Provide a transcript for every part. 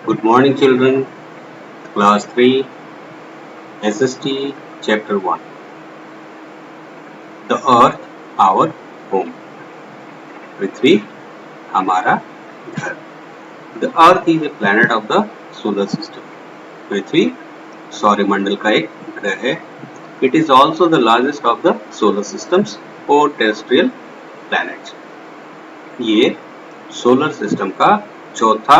Good morning, children. Class 3, SST, Chapter 1. The Earth, our home. पृथ्वी हमारा घर. The Earth is a planet of the solar system. पृथ्वी सौरमंडल का एक ग्रह है. It is also the largest of the solar systems or terrestrial planets. ये solar system का चौथा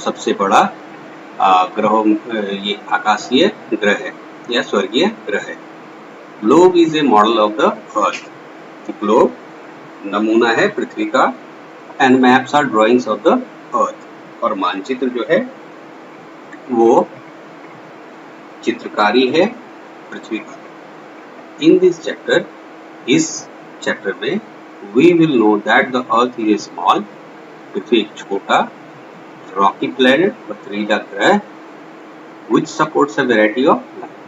सबसे बड़ा ग्रहों ये आकाशीय ग्रह है या स्वर्गीय ग्रह है. Globe is a model of the earth. Globe नमूना है पृथ्वी का. And maps are drawings of the earth. और मानचित्र जो है वो चित्रकारी है पृथ्वी का. इन दिस चैप्टर, इस चैप्टर में we will know that the earth is a small. पृथ्वी एक छोटा रॉकी प्लैनेट, पथरीला ग्रह, which supports a variety of life.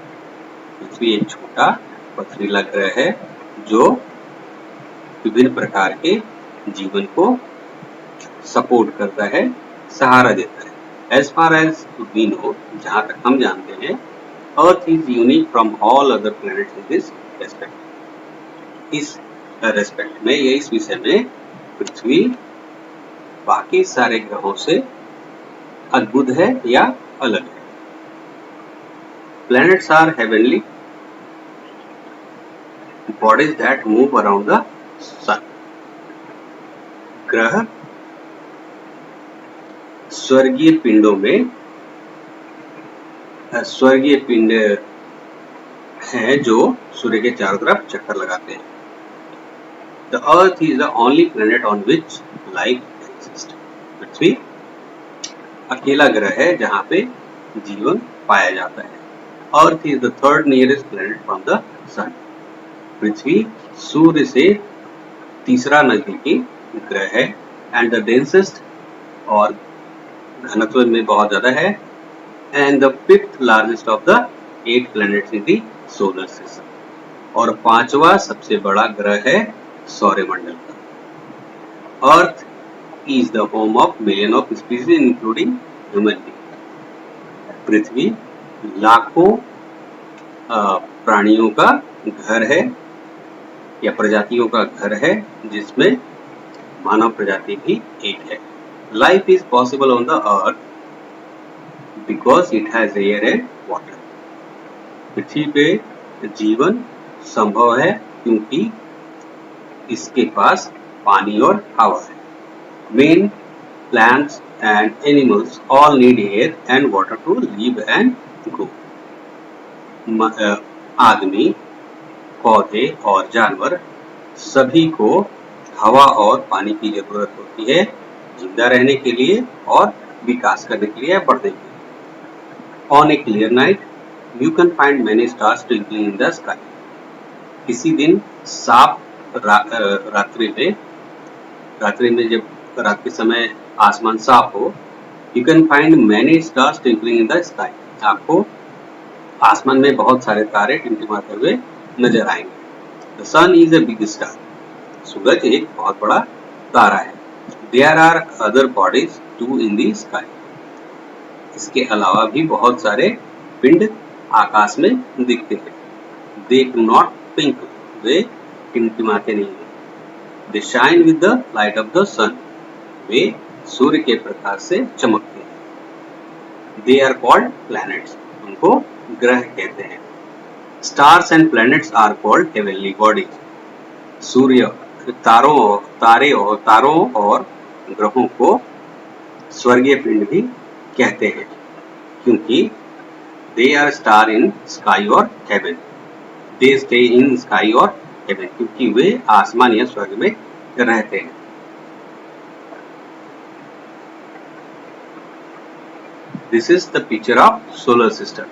पृथ्वी एक छोटा पथरीला ग्रह है जो विभिन्न प्रकार के जीवन को सपोर्ट करता है, सहारा देता है. As far as we know, जहाँ तक हम जानते हैं, Earth is unique from all other planets in this respect. इस रेस्पेक्ट में या इस विषय में पृथ्वी बाकी सारे ग्रहों से अद्भुत है या अलग है. Planets are heavenly bodies that move around the sun. ग्रह स्वर्गीय पिंडों में स्वर्गीय पिंड हैं जो सूर्य के चारों तरफ चक्कर लगाते हैं. The Earth is the only planet on which life exists. पृथ्वी अकेला ग्रह है जहाँ पे जीवन पाया जाता है. Earth is the third nearest planet from the sun. पृथ्वी सूर्य से तीसरा नजदीकी ग्रह है. And the densest और घनत्व में बहुत ज्यादा है. And the fifth largest of the 8 planets in the solar system. और पांचवा सबसे बड़ा ग्रह है सौरमंडल का. Earth is the home of millions of species including human beings. पृथ्वी लाखों प्राणियों का घर है या प्रजातियों का घर है जिसमें मानव प्रजाति भी एक है. Life is possible on the earth because it has air and water. पृथ्वी पे जीवन संभव है क्योंकि इसके पास पानी और हवा है. Men, plants and animals all need air and water to live and grow. आदमी, पौधे और जानवर सभी को हवा और पानी की जरूरत होती है जिंदा रहने के लिए और विकास करने के लिए, बढ़ने के लिए. On a clear night, you can find many stars twinkling in the sky. किसी दिन साफ रात्रि में जब रात के समय आसमान साफ हो, you can find many stars twinkling in the sky. आपको आसमान में बहुत सारे तारे टिमटिमाते हुए नजर आएंगे. The sun is a big star. सूरज एक बहुत बड़ा तारा है. There are other bodies too in the sky. इसके अलावा भी बहुत सारे पिंड आकाश में दिखते हैं. They do not twinkle. वे टिमटिमाते नहीं हैं. They shine with the light of the sun. वे सूर्य के प्रकाश से चमकते हैं. They are called planets. उनको ग्रह कहते हैं. Stars and planets are called heavenly bodies. सूर्य तारों और ग्रहों को स्वर्गीय पिंड भी कहते हैं क्योंकि they are star in sky or heaven. They stay in sky or heaven. क्योंकि वे आसमान या स्वर्ग में रहते हैं. This is the picture of solar system.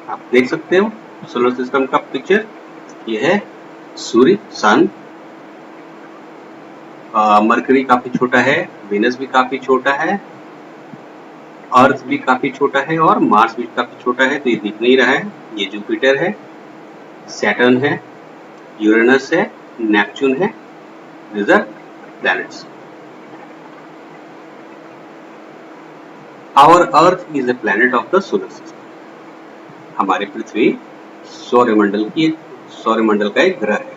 आप देख सकते हो सोलर सिस्टम का पिक्चर. ये है सूर्य, सन. मरकरी काफी छोटा है, वेनस भी काफी छोटा है, अर्थ भी काफी छोटा है और मार्स भी काफी छोटा है. तो ये दिख नहीं रहा है. ये जुपिटर है, सैटर्न है, यूरेनस है, नेपच्यून है. These are planets. Our earth is a planet of the solar system. हमारी पृथ्वी सौरमंडल का एक ग्रह है।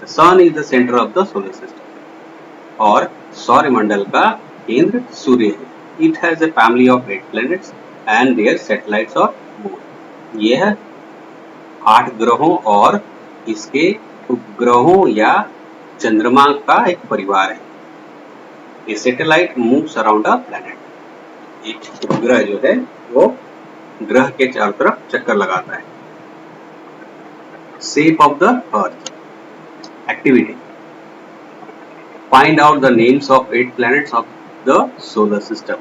The sun is the centre of the solar system और सौरमंडल का केंद्र सूर्य है। It has a family of 8 planets and their satellites और मून। यह 8 ग्रहों और इसके उपग्रहों या चंद्रमा का एक परिवार है। A satellite moves around a planet. एक उपग्रह जो है वो ग्रह के चारों तरफ चक्कर लगाता है। Shape of the earth. Activity. Find out the names of 8 planets of the solar system.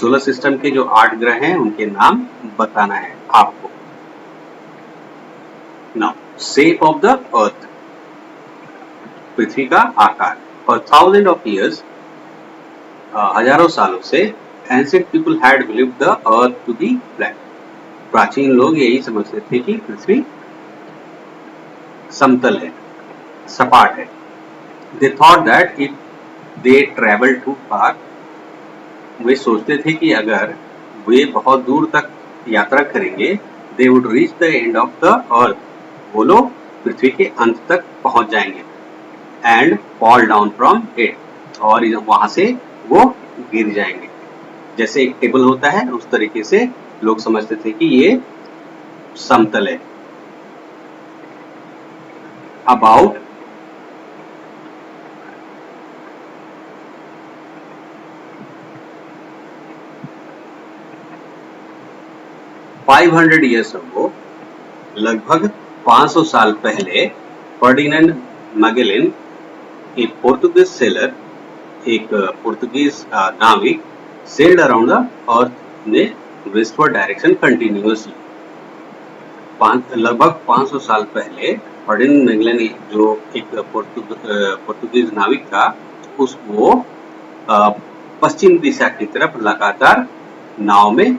Solar system के जो 8 ग्रह हैं उनके नाम बताना है आपको। Now shape of the earth. पृथ्वी का आकार। फॉर थाउजेंड ऑफ ईयर्स, हजारों सालों से ancient people had believed the earth to be flat. प्राचीन लोग यही समझते थे कि पृथ्वी समतल है, सपाट है। They thought that if they travel too far, वे सोचते थे कि अगर वे बहुत दूर तक यात्रा करेंगे, they would reach the end of the अर्थ, वो लोग पृथ्वी के अंत तक पहुंच जाएंगे। And fall down from it, और वहां से वो गिर जाएंगे। जैसे एक टेबल होता है उस तरीके से लोग समझते थे कि ये समतल है। अबाउट 500 ईयर्स अगो, लगभग 500 साल पहले, फर्डिनेंड मैगेलन, एक पोर्तुगीज सेलर, एक पोर्तुगीज नाविक, सेल्ड अराउंड द अर्थ ने वेस्टवर्ड डायरेक्शन कंटिन्यूअसली। लगभग 500 साल पहले फर्डिनेंड मैगेलन जो एक पोर्तुगीज नाविक था, वो पश्चिम दिशा की तरफ लगातार नाव में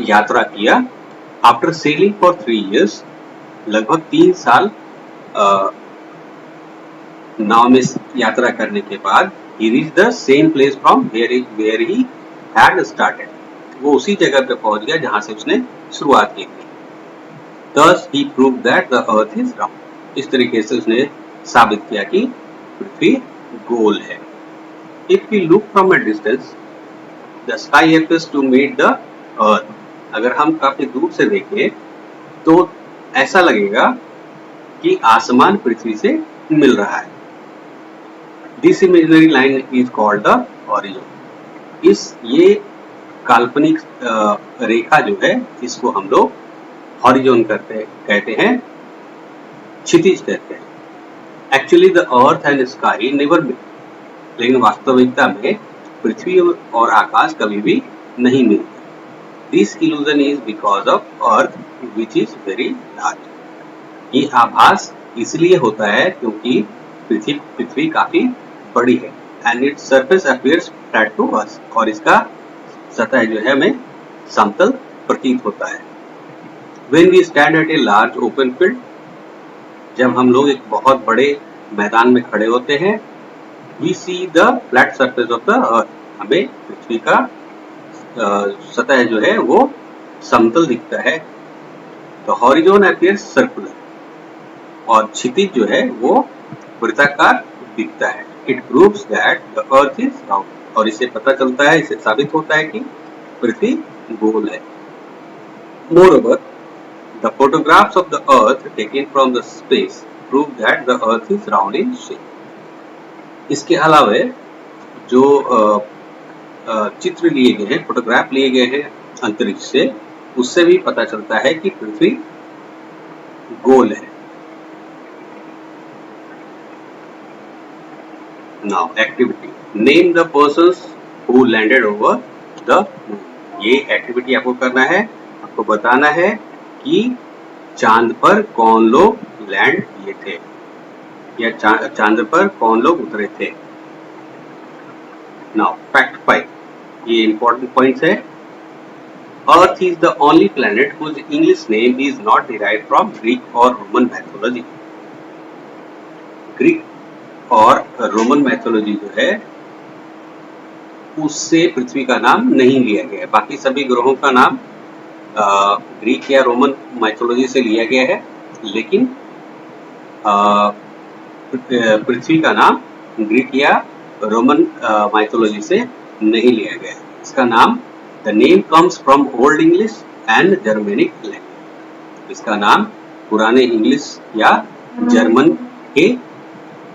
यात्रा किया। आफ्टर सेलिंग फॉर 3 years, लगभग 3 साल नाव में यात्रा करने के बाद, he reached the same place from where he had started. वो उसी जगह पे पहुंच गया जहां से उसने शुरुआत की थी। Thus he proved that the earth is round. इस तरीके से उसने साबित किया कि पृथ्वी गोल है। If we look from a distance, the sky appears to meet the earth. अगर हम काफी दूर से देखें तो ऐसा लगेगा कि आसमान पृथ्वी से मिल रहा है। This imaginary line is called the horizon. ये काल्पनिक रेखा जो है, इसको हम लोग हॉरिजॉन कहते हैं, क्षितिज कहते हैं। Actually the earth and sky never meet, लेकिन वास्तविकता में पृथ्वी और आकाश कभी भी नहीं मिलते। This illusion is because of earth which is very large. ये आभास इसलिए होता है क्योंकि पृथ्वी काफी बड़ी है। And its surface appears flat to us, और इसका सतह जो है हमें समतल प्रतीत होता है। When we stand at a large open field, जब हम लोग एक बहुत बड़े मैदान में खड़े होते हैं, we see the flat surface of the earth, हमें पृथ्वी का सतह जो है वो समतल दिखता है। The horizon appears circular, और क्षितिज जो है वो वृत्ताकार दिखता है। It proves that the earth is round, और इससे पता चलता है, इससे साबित होता है कि पृथ्वी गोल है। Moreover, the photographs of the earth taken from the space prove that the earth is round in shape. इसके अलावा जो चित्र लिए गए हैं, फोटोग्राफ लिए गए हैं अंतरिक्ष से, उससे भी पता चलता है कि पृथ्वी गोल है। Now activity. Name the persons who landed over the moon. ये एक्टिविटी आपको करना है, आपको बताना है कि चांद पर कौन लोग लैंड किए थे या चांद पर कौन लोग उतरे थे। नाउ फैक्ट 5, ये इंपॉर्टेंट पॉइंट्स है। Earth is the only planet whose English name is not derived from Greek और रोमन मैथोलॉजी। ग्रीक और रोमन मैथोलॉजी जो है उससे पृथ्वी का नाम नहीं लिया गया है। बाकी सभी ग्रहों का नाम ग्रीक या रोमन माइथोलॉजी से लिया गया है, लेकिन पृथ्वी का नाम ग्रीक या रोमन माइथोलॉजी से नहीं लिया गया है। इसका नाम the name comes from old English and Germanic language. इसका नाम पुराने इंग्लिश या जर्मन के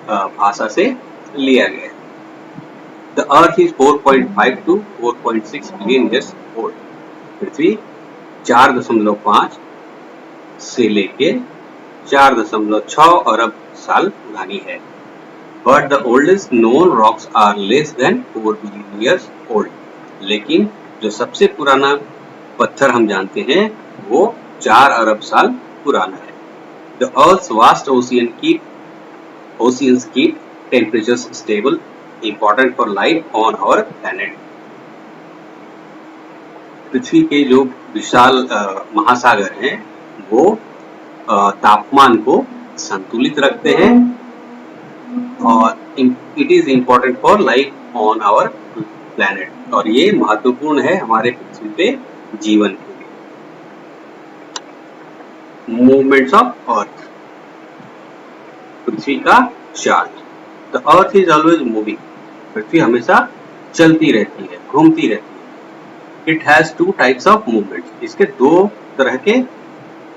भाषा से लिया गया है। The Earth is 4.5 to 4.6 billion years old. पृथ्वी 4.5 से लेके 4.6 अरब साल पुरानी है। But the oldest known rocks are less than 4 billion years old. लेकिन जो सबसे पुराना पत्थर हम जानते हैं वो 4 अरब साल पुराना है। The Earth's vast oceans keep temperatures stable, important for life on our planet. पृथ्वी के जो विशाल महासागर हैं वो तापमान को संतुलित रखते हैं और it is important for life on our planet, और ये महत्वपूर्ण है हमारे पृथ्वी पे जीवन के लिए। मूवमेंट्स ऑफ अर्थ, पृथ्वी का charge. The earth is always moving, पृथ्वी हमेशा चलती रहती है, घूमती रहती है। It has 2 types of movements, इसके 2 तरह के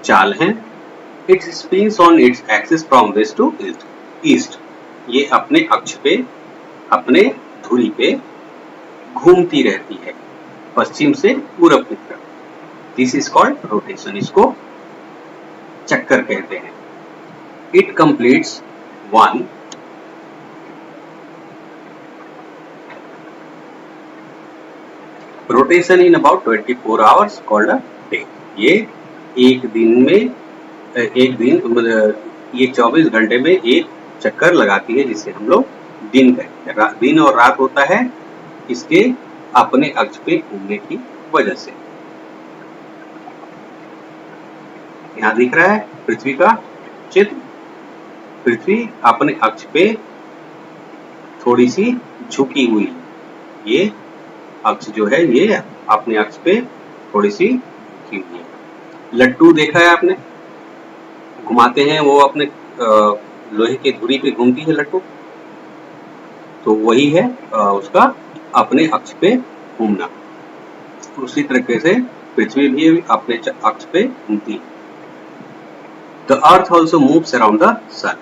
चाल हैं। It spins on its axis from west to east, ये अपने अक्ष पे, अपने धुरी पे घूमती रहती है पश्चिम से पूरब की तरफ। दिस इज कॉल्ड रोटेशन, इसको चक्कर कहते हैं। It completes one rotation in about 24 hours called a day. ये एक दिन ये 24 घंटे में एक चक्कर लगाती है, जिसे हम लोग दिन कहते हैं। दिन और रात होता है इसके अपने अक्ष पे घूमने की वजह से। यहाँ दिख रहा है पृथ्वी का चित्र। पृथ्वी अपने अक्ष पे थोड़ी सी झुकी हुई, ये अक्ष जो है ये अपने अक्ष पे थोड़ी सी झुकी हुई है। लट्टू देखा है आपने, घुमाते हैं वो अपने लोहे के धुरी पे घूमती है लट्टू, तो वही है उसका अपने अक्ष पे घूमना। उसी तरीके से पृथ्वी भी अपने अक्ष पे घूमती है। The earth also moves around the sun,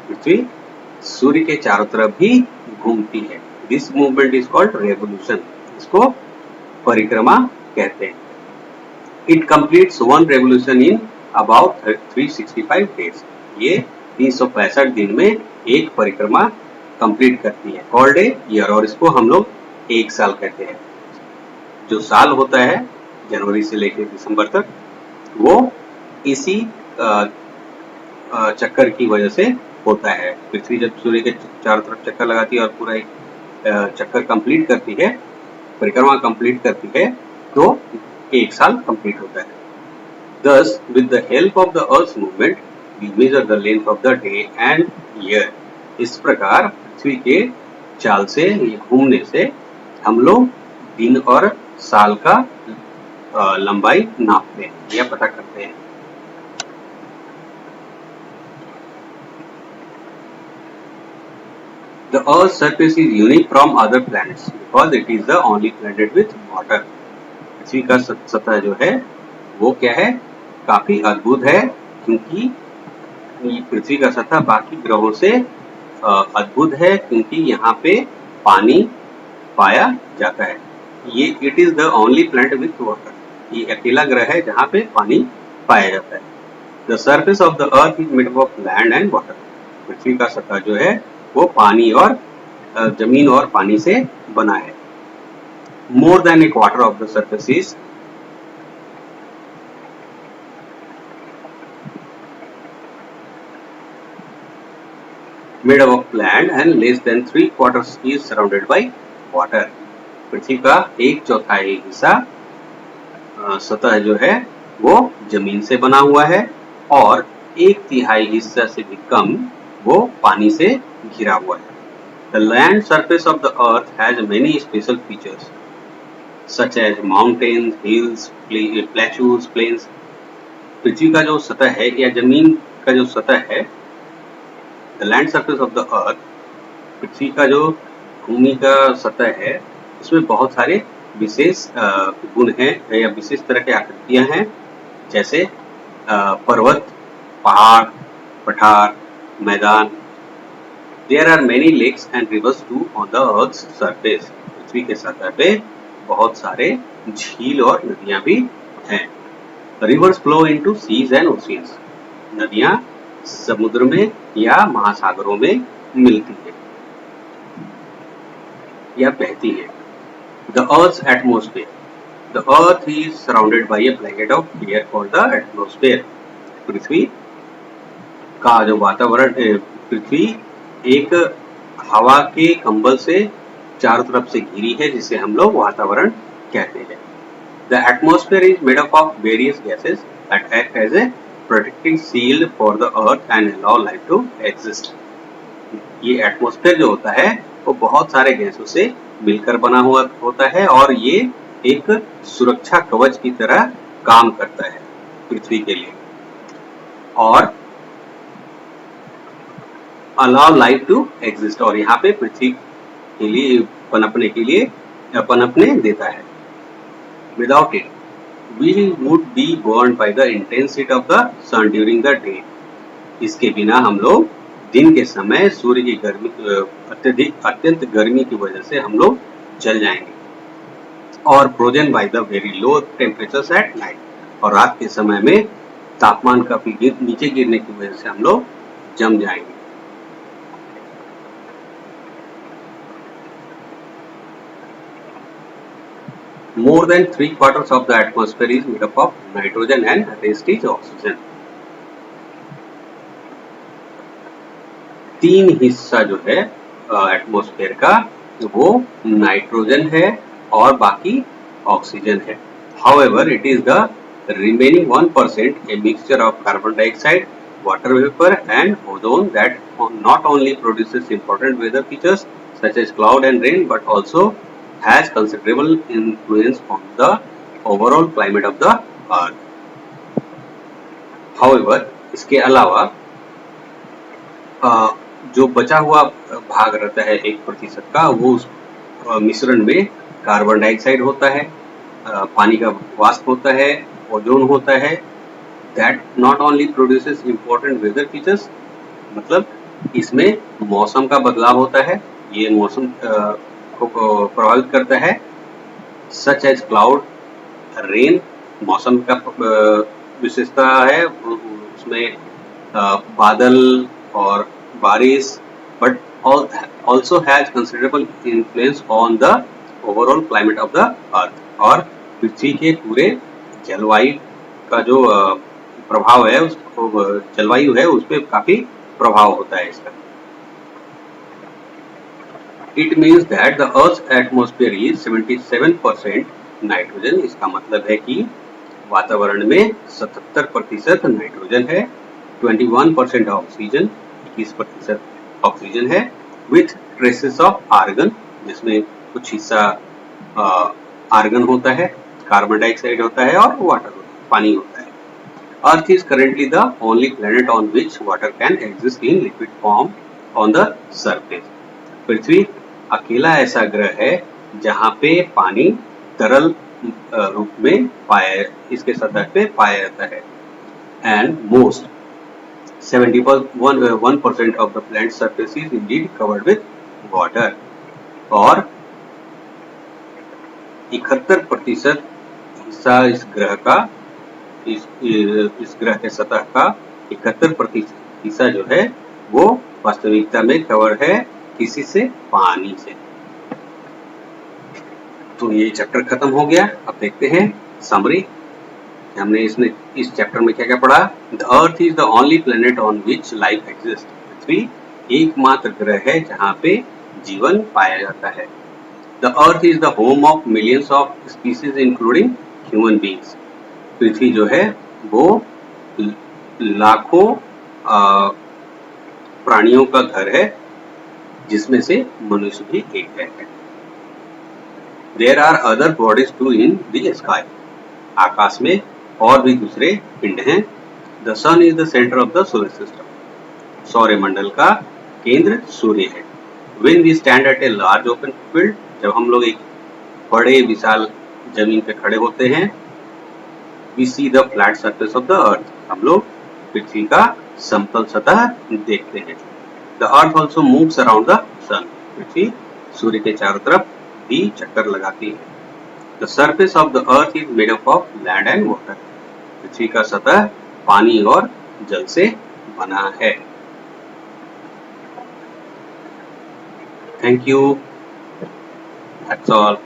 पृथ्वी सूर्य के चारों तरफ भी घूमती है। This movement is called revolution, इसको परिक्रमा कहते हैं। It completes 1 revolution in about 365 days, ये 365 दिन में एक परिक्रमा कंप्लीट करती है। कॉल्ड ए ईयर, और इसको हम लोग एक साल कहते हैं। जो साल होता है जनवरी से लेकर दिसंबर तक, वो इसी चक्कर की वजह से होता है। पृथ्वी जब सूर्य के चारों तरफ चक्कर लगाती है और पूरा एक चक्कर कंप्लीट करती है, परिक्रमा कंप्लीट करती है, तो एक साल कंप्लीट होता है। Thus, with the help of the Earth's movement, we measure the length of the day and year. इस प्रकार पृथ्वी के चाल से, ये घूमने से हम लोग दिन और साल का लंबाई नापते हैं या पता करते हैं। The Earth's surface is unique from other planets because it is the only planet with water. पृथ्वी का सतह जो है वो क्या है, काफी अद्भुत है, क्योंकि पृथ्वी का सतह बाकी ग्रहों से अद्भुत है, क्योंकि यहाँ पे पानी पाया जाता है। ये it is the only planet with water, ये अकेला ग्रह है जहाँ पे पानी पाया जाता है। The surface of the earth is made of land and water, पृथ्वी का सतह जो है वो पानी और जमीन और पानी से बना है। More than A quarter of the surface is made up of land and less than 3/4 is surrounded by water. पृथ्वी का 1/4 हिस्सा सतह जो है वो जमीन से बना हुआ है और 1/3 हिस्सा से भी कम वो पानी से घिरा हुआ है। The land surface of the earth has many special features such as mountains, hills, plateaus, plains. पृथ्वी का जो सतह है या जमीन का जो सतह है, the land surface of the earth, पृथ्वी का जो भूमि का सतह है, उसमें बहुत सारे विशेष गुण हैं या विशेष तरह की आकृतियां हैं, जैसे पर्वत, पहाड़, पठार, मैदान. There are many lakes and rivers too on the Earth's surface. पृथ्वी के सतह पे बहुत सारे झील और नदियां भी हैं. Rivers flow into seas and oceans. नदियां समुद्र में या महासागरों में मिलती है या बहती है. The Earth's atmosphere. The Earth is surrounded by a blanket of air called the atmosphere. पृथ्वी का जो वातावरण, पृथ्वी एक हवा के कंबल से चारों तरफ से घिरी है, जिसे हम लोग वातावरण कहते हैं. The atmosphere is made up of various gases that act as a protecting shield for the earth and allow life to exist. ये एटमॉस्फेयर जो होता है वो बहुत सारे गैसों से मिलकर बना हुआ होता है और ये एक सुरक्षा कवच की तरह काम करता है पृथ्वी के लिए और अलाउ लाइफ टू एग्जिस्ट. और यहाँ पे पृथ्वी के लिए पनपने देता है. Without it we would be burn by the intense heat of the sun during the day. इसके बिना हम लोग दिन के समय सूर्य की गर्मी, अत्यंत गर्मी की वजह से हम लोग जल जाएंगे. और frozen by the very low temperatures at night. और रात के समय में तापमान काफी नीचे गिरने की वजह से हम लोग जम जाएंगे. More than 3/4 of the atmosphere is made up of nitrogen and rest is oxygen. 3 हिस्सा जो है एटमॉस्फेयर का वो नाइट्रोजन है और बाकी ऑक्सीजन है. However, it is the remaining 1%, a mixture of carbon dioxide, water vapor and ozone that not only produces important weather features such as cloud and rain but also has considerable influence on the overall climate of the earth. However, इसके अलावा जो बचा हुआ भाग रहता है 1% का, वो उस मिश्रण में कार्बन डाइऑक्साइड होता है, पानी का वाष्प होता है, ओजोन होता है. That not only produces important weather features, मतलब इसमें मौसम का बदलाव होता है, ये मौसम को प्रभावित करता है. सच एज क्लाउड, रेन, मौसम का विशेषता है, उसमें बादल और बारिश, but also has considerable influence on the overall climate of the earth. और पृथ्वी के पूरे जलवायु का जो प्रभाव है, जलवायु है, उस पर काफी प्रभाव होता है इसका. It means that the Earth's atmosphere is 77% nitrogen. इसका मतलब है कि वातावरण में 77% नाइट्रोजन है, 21% ऑक्सीजन, 21% ऑक्सीजन है, with traces of argon, जिसमें कुछ हिस्सा आर्गन होता है, कार्बन डाइऑक्साइड होता है और वाटर, पानी होता है. Earth is currently the only planet on which water can exist in liquid form on the surface. पृथ्वी अकेला ऐसा ग्रह है जहाँ पे पानी तरल रूप में इसके सतह पे पाया जाता है. And most 71% of the planet surface is Indeed covered with water. और 71% हिस्सा इस ग्रह का, इस ग्रह के सतह का 71% हिस्सा जो है वो वास्तविकता में कवर है किसी से, पानी से. तो ये चैप्टर खत्म हो गया. अब देखते हैं समरी. हमने इस चैप्टर में क्या क्या पढ़ा. The earth is the only planet on which life exist. पृथ्वी एकमात्र ग्रह है जहाँ पे जीवन पाया जाता है. The earth is the home of millions of species including human beings. पृथ्वी जो है वो लाखों प्राणियों का घर है, जिसमें से मनुष्य भी एक है। There are other bodies too in the sky. आकाश में और भी दूसरे पिंड हैं। The sun is the center of the solar system. सौरमंडल का केंद्र सूर्य है। When we stand at a large open field, जब हम लोग एक बड़े विशाल जमीन पे खड़े होते हैं, we see the flat surface of the earth. हम लोग पृथ्वी का समतल सतह देखते हैं। The earth also moves around the sun. पृथ्वी सूर्य के चारों तरफ भी चक्कर लगाती है। The surface of the earth is made up of land and water. पृथ्वी का सतह पानी और जल से बना है। Thank you. That's all.